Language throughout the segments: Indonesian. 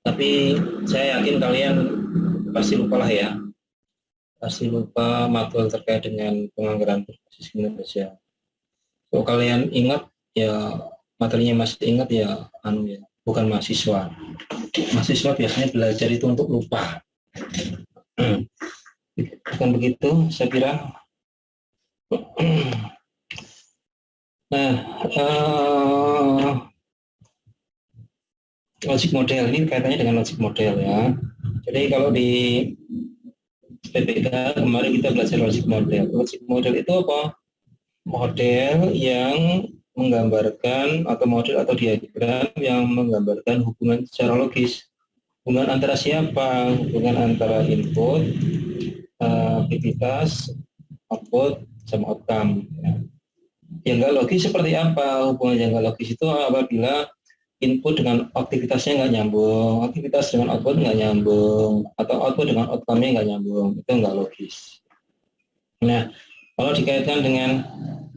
Tapi saya yakin kalian pasti lupa lah ya, pasti lupa matkul terkait dengan penganggaran berbasis kinerja. Kalau kalian ingat ya, materinya masih ingat ya, bukan mahasiswa. Mahasiswa biasanya belajar itu untuk lupa. Bukan begitu, saya kira. Nah, logic model ini kaitannya dengan logic model ya. Jadi kalau di PPK kemarin kita belajar logic model. Logic model itu apa? Model yang menggambarkan atau model atau diagram yang menggambarkan hubungan secara logis. Hubungan antara siapa? Hubungan antara input, aktivitas, output, sama outcome. Ya. Yang nggak logis seperti apa? Hubungan yang nggak logis itu apabila input dengan aktivitasnya nggak nyambung, aktivitas dengan output nggak nyambung, atau output dengan outcome-nya nggak nyambung, itu nggak logis. Nah, kalau dikaitkan dengan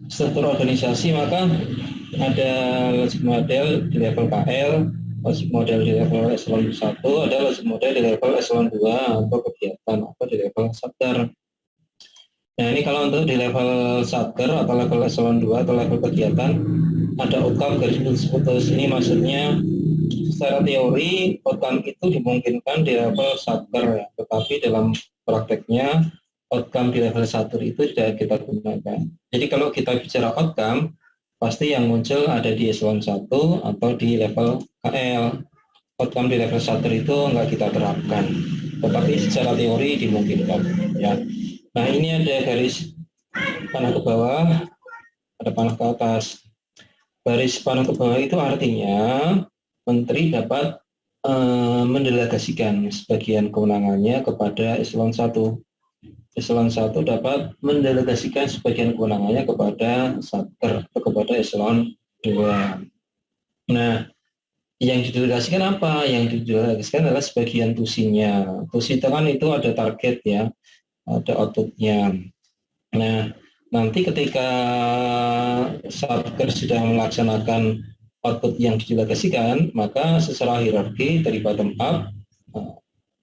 struktur organisasi, maka ada logic model di level KL, logic model di level eselon 1, ada logic model di level eselon 2 atau kegiatan, atau di level satker. Nah, ini kalau untuk di level satker atau level eselon 2 atau level kegiatan, ada outcome garis putus. Ini maksudnya secara teori outcome itu dimungkinkan di level satker ya, tetapi dalam prakteknya outcome di level satker itu tidak kita gunakan. Jadi kalau kita bicara outcome, pasti yang muncul ada di eselon 1 atau di level KL. Outcome di level satker itu enggak kita terapkan, tetapi secara teori dimungkinkan ya. Nah, ini ada garis panah ke bawah, ada panah ke atas. Garis panah ke bawah itu artinya menteri dapat mendelegasikan sebagian kewenangannya kepada eselon 1. Eselon 1 dapat mendelegasikan sebagian kewenangannya kepada satker atau kepada eselon 2. Nah, yang didelegasikan apa? Yang didelegasikan adalah sebagian tusinya. Tusi itu kan itu ada target ya, ada outputnya. Nah, nanti ketika satker sudah melaksanakan output yang didelegasikan, maka secara hierarki dari bottom up,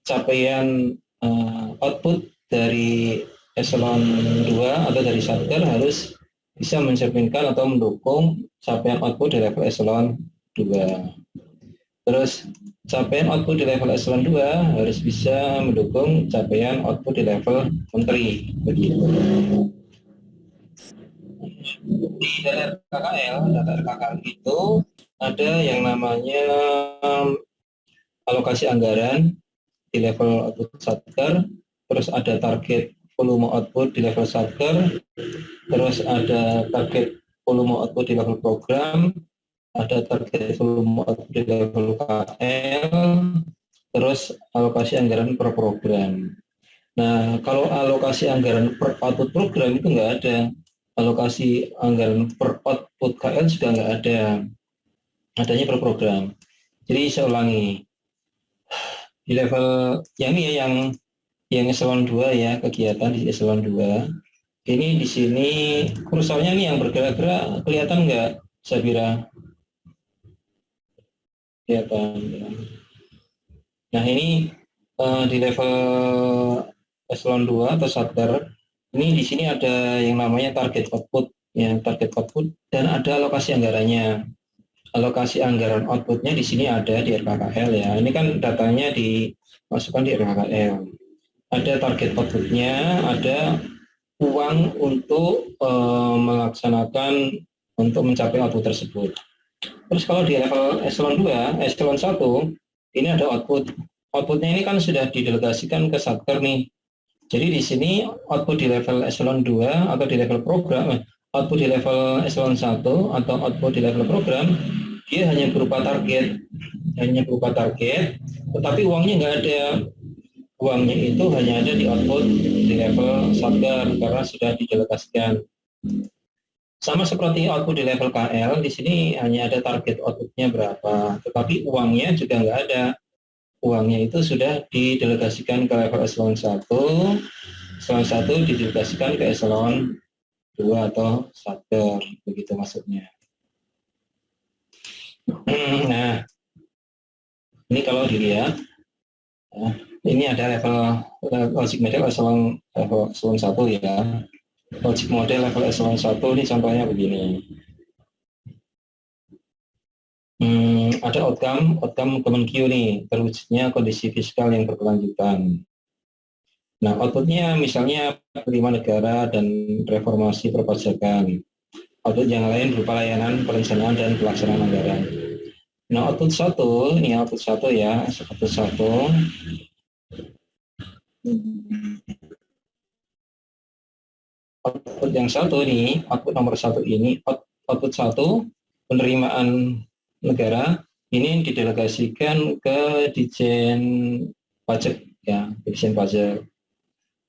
capaian output dari eselon 2 atau dari satker harus bisa mencerminkan atau mendukung capaian output di level eselon 2. Terus capaian output di level eselon 2 harus bisa mendukung capaian output di level menteri. Begitu. Di data RKKL itu ada yang namanya alokasi anggaran di level output satker, terus ada target volume output di level satker, terus ada target volume output di level program, ada target volume output di level KL, terus alokasi anggaran per program. Nah, kalau alokasi anggaran per output program itu nggak ada. Alokasi anggaran per output KL juga nggak ada. Adanya per program. Jadi saya ulangi. Di level yang ini ya, yang eselon 2 ya, kegiatan di eselon 2. Ini di sini kursornya nih yang bergerak-gerak, kelihatan nggak, Sabira? Kelihatan. Nah, ini di level eselon 2 atau satker, ini di sini ada yang namanya target output, ya, target output, dan ada alokasi anggarannya. Alokasi anggaran outputnya di sini ada di RKKL ya. Ini kan datanya dimasukkan di RKKL. Ada target outputnya, ada uang untuk melaksanakan untuk mencapai output tersebut. Terus kalau di level eselon 2, eselon 1, ini ada output. Outputnya ini kan sudah didelegasikan ke satker nih. Jadi di sini output di level eselon 2 atau di level program, output di level eselon 1 atau output di level program, dia hanya berupa target, tetapi uangnya nggak ada. Uangnya itu hanya ada di output di level satker karena sudah didelegasikan. Sama seperti output di level KL, di sini hanya ada target outputnya berapa, tetapi uangnya juga nggak ada. Uangnya itu sudah didelegasikan ke level eselon 1, eselon 1 didelegasikan ke eselon 2 atau satker, begitu maksudnya. Nah, Ini kalau dilihat, ini ada level logic model eselon 1 ya. Logic model level eselon 1 ini contohnya begini. Ada outcome Kemenkyu nih, terwujudnya kondisi fiskal yang berkelanjutan. Nah, outputnya misalnya prima negara dan reformasi perpajakan. Output yang lain berupa layanan, perencanaan, dan pelaksanaan anggaran. Nah, output satu, ini output satu ya, output satu. Output yang satu ini, output nomor satu ini, output satu, penerimaan negara, ini didelegasikan ke Ditjen Pajak, ya, Ditjen Pajak.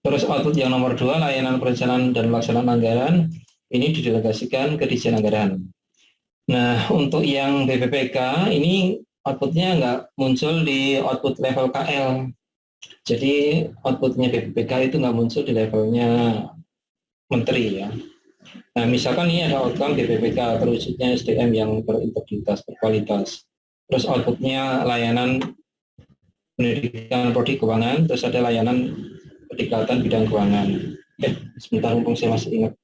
Terus output yang nomor dua, layanan perencanaan dan pelaksanaan anggaran, ini didelegasikan ke Ditjen Anggaran. Nah, untuk yang BPPK ini outputnya nggak muncul di output level KL. Jadi outputnya BPPK itu nggak muncul di levelnya menteri ya. Nah, misalkan ini ada outcome BPPK terwujudnya SDM yang berintegritas, berkualitas. Terus outputnya layanan pendidikan prodi keuangan, terus ada layanan pendekatan bidang keuangan. Sebentar mumpung saya masih ingat.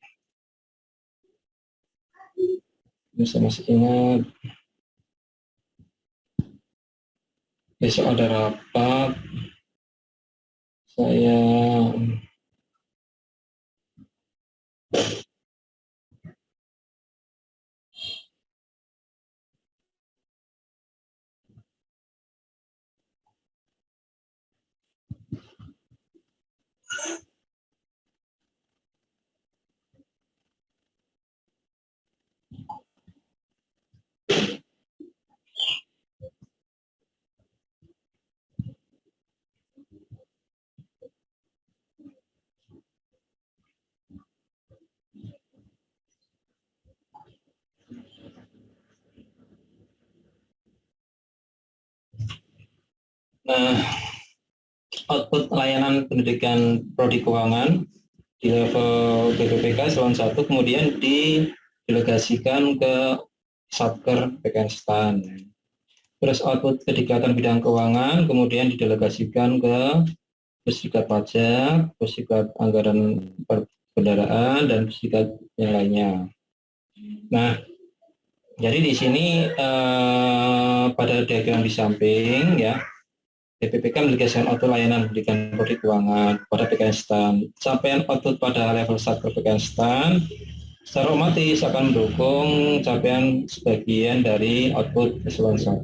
Saya masih ingat. Besok ada rapat. Saya output layanan pendidikan prodi keuangan di level BPPK eselon 1 kemudian didelegasikan ke Satker PKStan. Terus output kedikdatan bidang keuangan kemudian didelegasikan ke Pusdikat Pajak, Pusdikat Anggaran Kendaraan, dan Pusdikat yang lainnya. Nah, jadi di sini pada diagram di samping ya, BPPK memiliki output layanan pendidikan prodi keuangan pada PKStan. Capaian output pada level Satker PKStan secara otomatis akan mendukung capaian sebagian dari output eselon 1.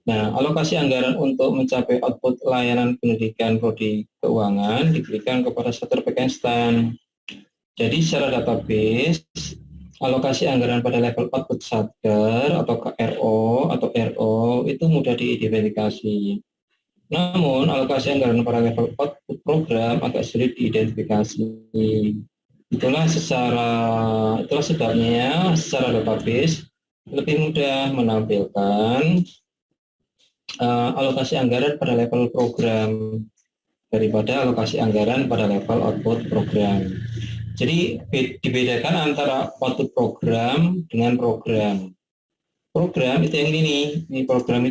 Nah, alokasi anggaran untuk mencapai output layanan pendidikan prodi keuangan diberikan kepada Satker PKStan. Jadi secara database, alokasi anggaran pada level output Satker atau KRO atau RO itu mudah diidentifikasi. Namun, alokasi anggaran pada level output program agak sulit diidentifikasi. Itulah sebabnya secara database lebih mudah menampilkan alokasi anggaran pada level program daripada alokasi anggaran pada level output program. Jadi dibedakan antara output program dengan program. Program itu yang ini program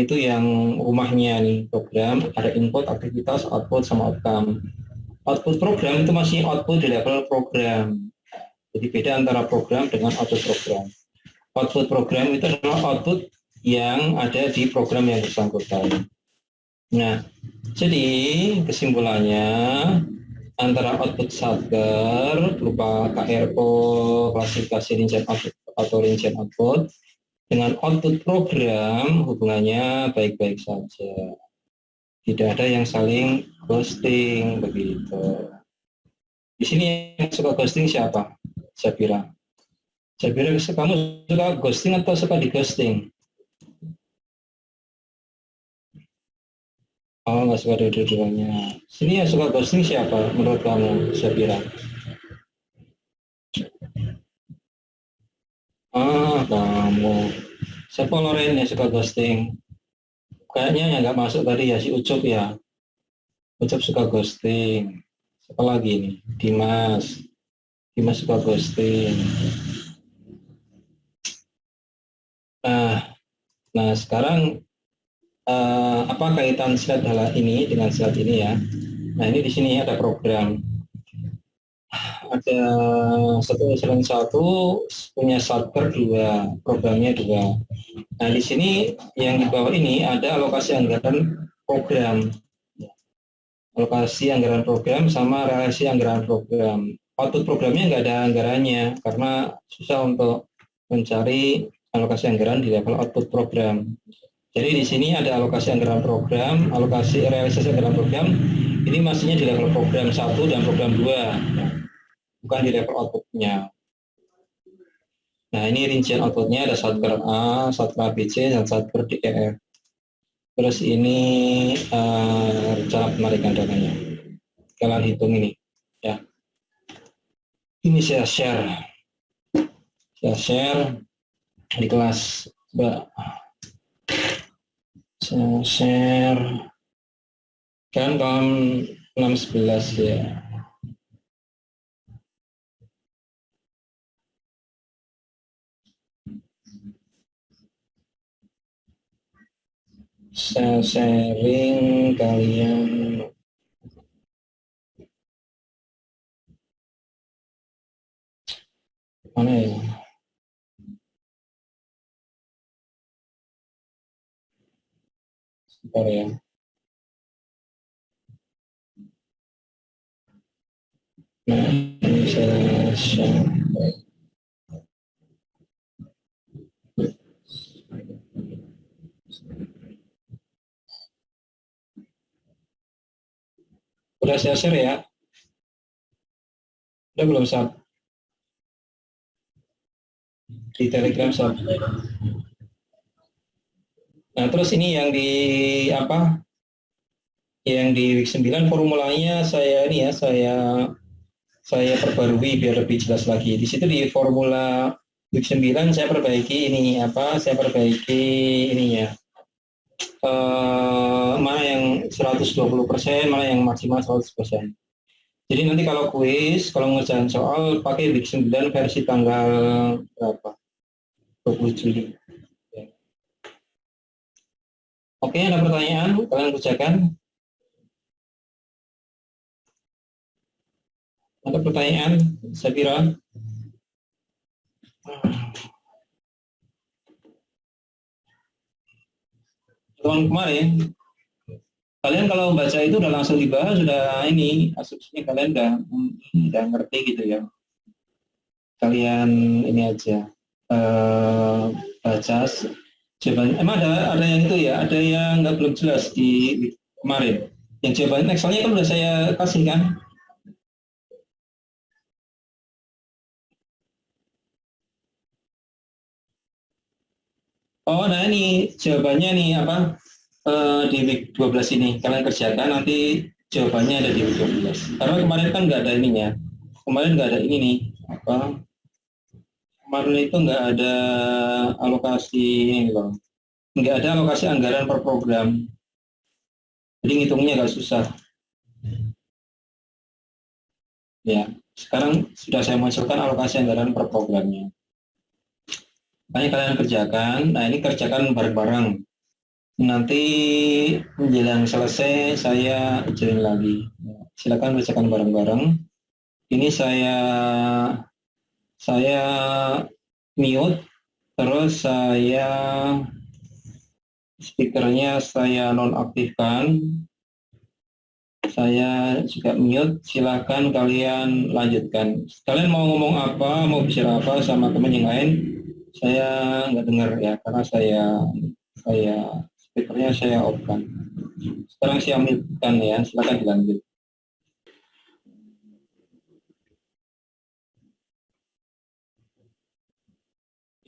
itu yang rumahnya nih, program ada input, aktivitas, output sama outcome. Output program itu masih output di level program. Jadi beda antara program dengan output program. Output program itu adalah output yang ada di program yang bersangkutan. Nah, jadi kesimpulannya antara output Satker berupa KRO, klasifikasi rincian output atau rincian output, dengan output program hubungannya baik-baik saja. Tidak ada yang saling ghosting begitu. Di sini yang suka ghosting siapa? Zabira. Zabira, kamu suka ghosting atau suka di ghosting? Oh, nggak suka dua-duanya. Sini yang suka ghosting siapa menurut kamu, Zabira? Kamu. Siapa Loren yang suka ghosting? Kayaknya yang nggak masuk tadi ya si Ucup ya. Ucup suka ghosting. Siapa lagi nih? Dimas. Dimas suka ghosting. Nah sekarang apa kaitan slide ini dengan slide ini ya. Nah ini di sini ada program, ada satu punya shortcut dua, programnya dua. Nah di sini yang di bawah ini ada alokasi anggaran program, alokasi anggaran program sama realisasi anggaran program. Output programnya nggak ada anggarannya karena susah untuk mencari alokasi anggaran di level output program. Jadi di sini ada alokasi anggaran program, alokasi realisasi anggaran program. Ini masihnya di level program 1 dan program 2, bukan di level outputnya. Nah ini rincian outputnya ada shotgun A, shotgun ABC, dan shotgun DEF. Terus ini rencana penarikan dananya. Kalian hitung ini, ya. Ini saya share di kelas. Saya share kan tahun 611 ya. Saya sharing kalian mana ya? Sebentar ya. Nah, ini saya share. Udah saya share ya? Udah belum Sab? Di Telegram Sab. Nah, terus ini yang di apa? Yang di week 9 formulanya saya ini ya, saya perbarui biar lebih jelas lagi. Di situ di formula week 9 saya perbaiki ini apa? Saya perbaiki ininya. Mana yang 120%, mana yang maksimal 100%. Jadi nanti kalau kuis, kalau ngerjain soal pakai week 9 versi tanggal berapa? 20 Juli. Oke, ada pertanyaan? Kalian kerjakan? Ada pertanyaan? Saya kira. Tahun kemarin, kalian kalau baca itu udah langsung dibahas, sudah ini, asumsinya kalian udah ngerti gitu ya. Kalian ini aja, baca jawaban. Emang ada yang itu ya, ada yang nggak belum jelas di kemarin. Yang jawaban Excelnya kan udah saya kasih kan? Oh, nah ini jawabannya nih apa? Di week 12 ini kalian kerjakan, nanti jawabannya ada di week 12. Karena kemarin kan nggak ada ininya. Kemarin nggak ada ini nih, apa? Kemarin itu nggak ada alokasi ini loh. Nggak ada alokasi anggaran per program. Jadi ngitungnya agak susah. Ya, sekarang sudah saya masukkan alokasi anggaran per programnya. Makanya kalian kerjakan. Nah ini kerjakan bareng-bareng. Nanti menjelang selesai saya ujian lagi. Silakan kerjakan bareng-bareng. Ini saya mute, terus saya speakernya saya nonaktifkan. Saya juga mute. Silakan kalian lanjutkan. Kalian mau ngomong apa, mau bicara apa sama teman yang lain, saya nggak dengar ya, karena saya speakernya saya off-kan. Sekarang saya mute-kan ya, silakan dilanjut.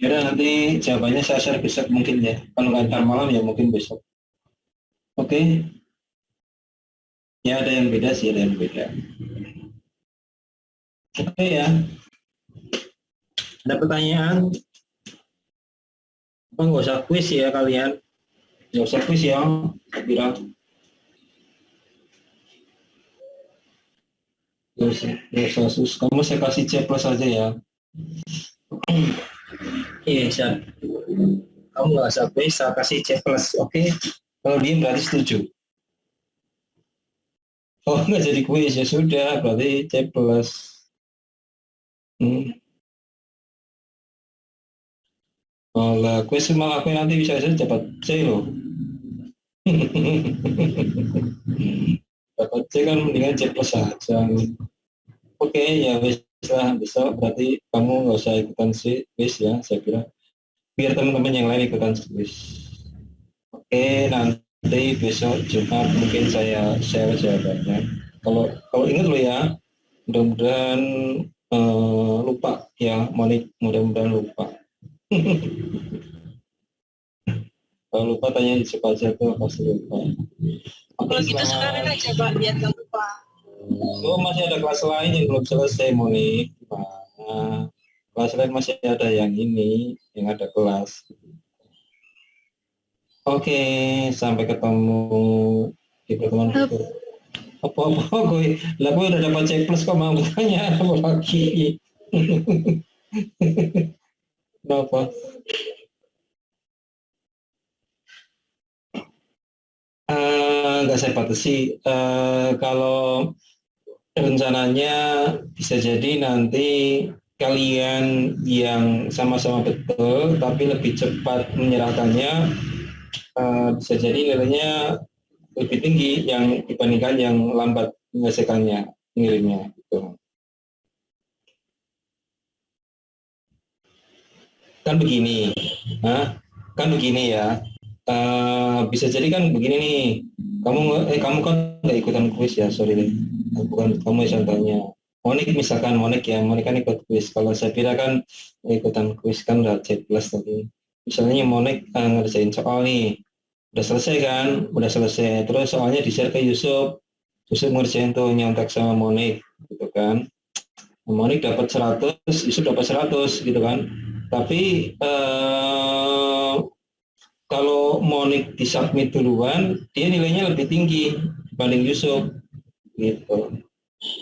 Ya nanti jawabannya saya share besok mungkin ya. Kalau nggak ntar malam ya mungkin besok. Oke. Ya ada yang beda sih, ada yang beda. Oke ya. Ada pertanyaan? Apa nggak usah kuis ya kalian? Nggak usah kuis ya, saya kira. Nggak usah sus. Kamu saya kasih C plus aja ya. Iya, siap. Kamu nggak usah kuis, saya kasih C plus, oke? Kalau diem berarti setuju. Oh, nggak jadi kuis, ya sudah, berarti C plus. Hmm. Oh lah, kuis semua aku nanti bisa saja dapat C loh. Dapat C kan mendingan C plus saja. Oke, ya wis lah, besok berarti kamu nggak usah ikutan kuis ya, saya kira. Biar teman-teman yang lain ikutan kuis. Oke, nanti besok Jumat mungkin saya share jawabannya. Kalau kalau ingat lo ya, mudah-mudahan lupa ya, Monik, mudah-mudahan lupa. Kalau lupa tanya di siapa aja tuh pasti lupa. Oke, Kalau gitu sekarang aja Pak, biar nggak lupa. Oh, masih ada kelas lain yang belum selesai, Monik. Nah, kelas lain masih ada yang ini, yang ada kelas. Oke, sampai ketemu di pertemuan berikut. Apa-apa gue, lah gue udah dapat C plus kok mau tanya apa lagi? Kenapa? Nggak saya batasi. Kalau rencananya bisa jadi nanti kalian yang sama-sama betul tapi lebih cepat menyerahkannya, bisa jadi nilainya lebih tinggi yang dibandingkan yang lambat menyelesaikannya, ngirimnya gitu. Kan begini, kan begini ya. Bisa jadi kan begini nih, kamu kan nggak ikutan kuis ya, sorry deh, bukan kamu yang tanya. Monik misalkan, Monik kan ikut kuis. Kalau saya kira kan ikutan kuis kan udah C plus tadi. Misalnya Monik ngerjain soal nih, udah selesai kan, udah selesai. Terus soalnya di-share ke Yusuf, Yusuf ngerjain tuh nyontek sama Monik, gitu kan. Monik dapat 100, Yusuf dapat 100, gitu kan. Tapi kalau Monik disubmit duluan, dia nilainya lebih tinggi dibanding Yusuf, gitu.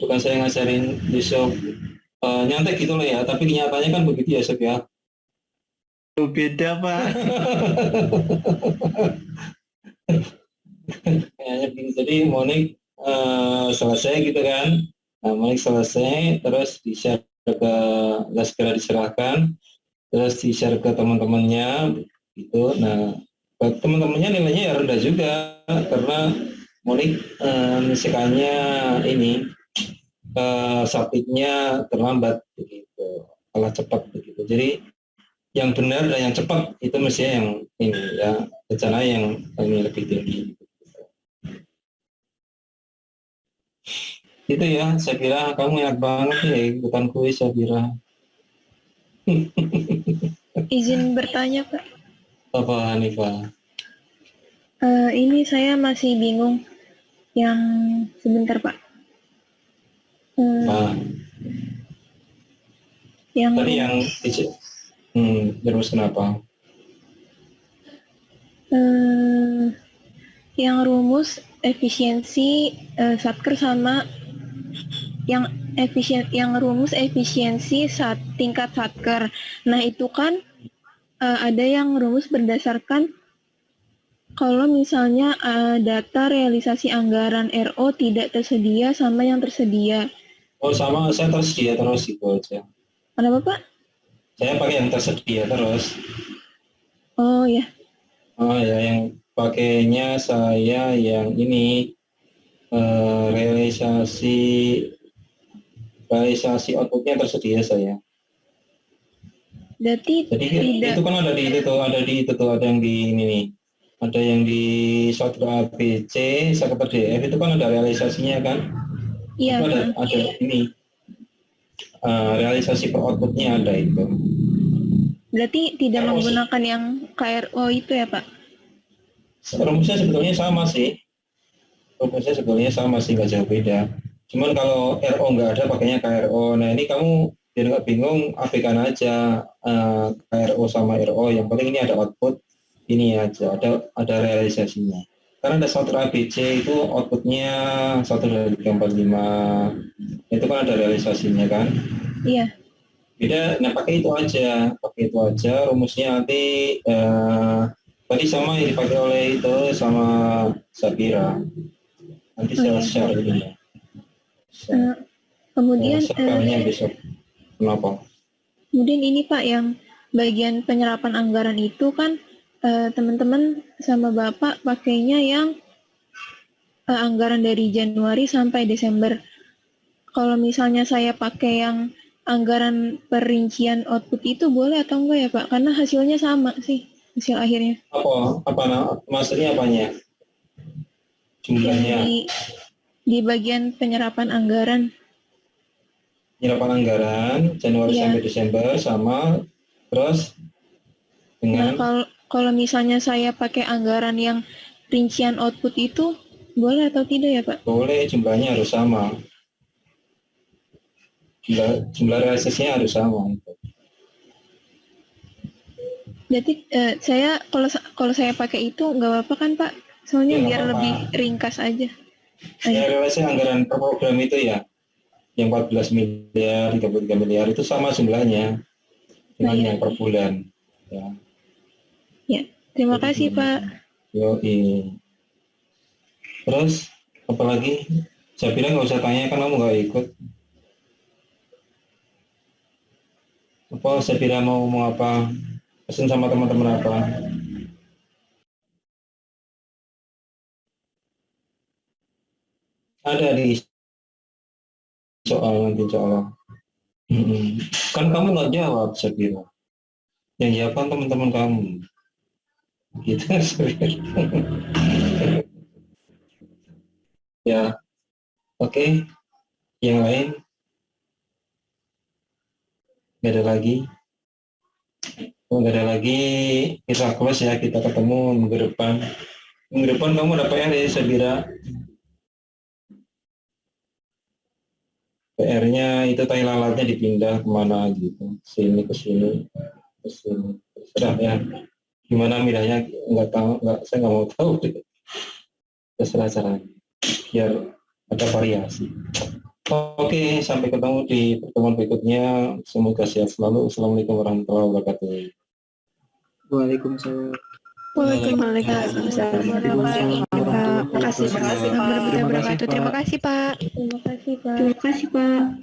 Bukan saya ngajarin Yusuf nyantek gitu loh ya, tapi kenyataannya kan begitu ya, Yusuf ya. Beda, Pak. Jadi Monik selesai gitu kan. Nah, Monik selesai, terus di-share ke, segera diserahkan, terus di-share ke teman-temannya, gitu. Nah, teman-temannya nilainya ya rendah juga karena Monik misalkannya ini submitnya terlambat begitu, kalah cepat begitu. Jadi yang benar dan yang cepat itu mestinya yang ini ya, rencana yang ini lebih tinggi. Itu ya, saya kira kamu enak banget ya ikutan kuis, saya kira. Izin bertanya Pak. Apa Hanifah? Ini saya masih bingung. Yang sebentar Pak. Yang tadi yang terus kenapa? Yang rumus efisiensi satker sama yang rumus efisiensi tingkat satker. Nah itu kan ada yang rumus berdasarkan kalau misalnya data realisasi anggaran RO tidak tersedia sama yang tersedia. Oh sama, saya tersedia terus itu aja. Kenapa Pak? Saya pakai yang tersedia terus. Oh ya. Oh ya, yang pakainya saya yang ini realisasi outputnya tersedia saya. Berarti jadi tidak. Itu kan ada di itu tuh ada yang di ini nih, ada yang di software ABC sektor DF itu kan ada realisasinya kan. Iya. Ada ini realisasi per outputnya ada itu. Berarti tidak menggunakan yang KRO itu ya Pak? Rumusnya sebetulnya sama sih. Nggak jauh beda. Cuman kalau RO nggak ada pakainya KRO. Nah ini kamu biar nggak bingung, abaikan aja KRO sama RO. Yang penting ini ada output, ini aja ada realisasinya. Karena ada software ABC itu outputnya 1, 2, 3, 4, 5. Itu kan ada realisasinya kan? Iya. Beda, nah pakai itu aja rumusnya nanti Tadi sama yang dipakai oleh itu sama Sapira. Nanti Oh, saya iya. share ini ya. Eh, kemudian Sekarangnya besok. Kenapa? kemudian ini Pak, yang bagian penyerapan anggaran itu kan teman-teman sama Bapak pakainya yang anggaran dari Januari sampai Desember. Kalau misalnya saya pakai yang anggaran perincian output itu boleh atau enggak ya Pak? Karena hasilnya sama sih, hasil akhirnya. Maksudnya apanya? Yang Jumlahnya, di bagian penyerapan anggaran. penyerapan anggaran Januari Iya. sampai Desember sama, terus Nah, dengan kalau misalnya saya pakai anggaran yang rincian output itu boleh atau tidak ya Pak? boleh, jumlahnya harus sama. Jumlah realisasinya harus sama. Jadi saya kalau saya pakai itu nggak apa-apa kan Pak? Soalnya Ya, nggak biar apa-apa. lebih ringkas aja. Ya, realisasi anggaran per program itu ya, yang 14 miliar, 33 miliar itu sama jumlahnya dengan Iya. yang per bulan. Ya. Ya, terima Jadi, kasih Pak. Yoi. Terus apalagi? Saya bilang nggak usah tanya kan kamu nggak ikut. Apa saya bilang mau ngomong apa? Pesan sama teman-teman apa? Ada di soal nanti soal. Kan kamu nggak jawab saya bilang. Yang jawab kan teman-teman kamu. Gitu Sapira. Ya, oke. Yang lain nggak ada lagi. Kalau nggak ada lagi, kita close ya. Kita ketemu minggu depan. Minggu depan kamu ada PR ya, Sapira. PR-nya itu tai lalatnya dipindah kemana gitu, sini ke sini, ke sini. Terserah ya. Gimana pindahnya nggak tahu, saya nggak mau tahu deh. Terserah caranya. Biar ada variasi. Oke, sampai ketemu di pertemuan berikutnya. Semoga sehat selalu. Assalamualaikum warahmatullahi wabarakatuh. Waalaikumsalam. Waalaikumsalam warahmatullahi wabarakatuh. Terima kasih Pak. Terima kasih, Pak. Terima kasih Pak. Terima kasih Pak.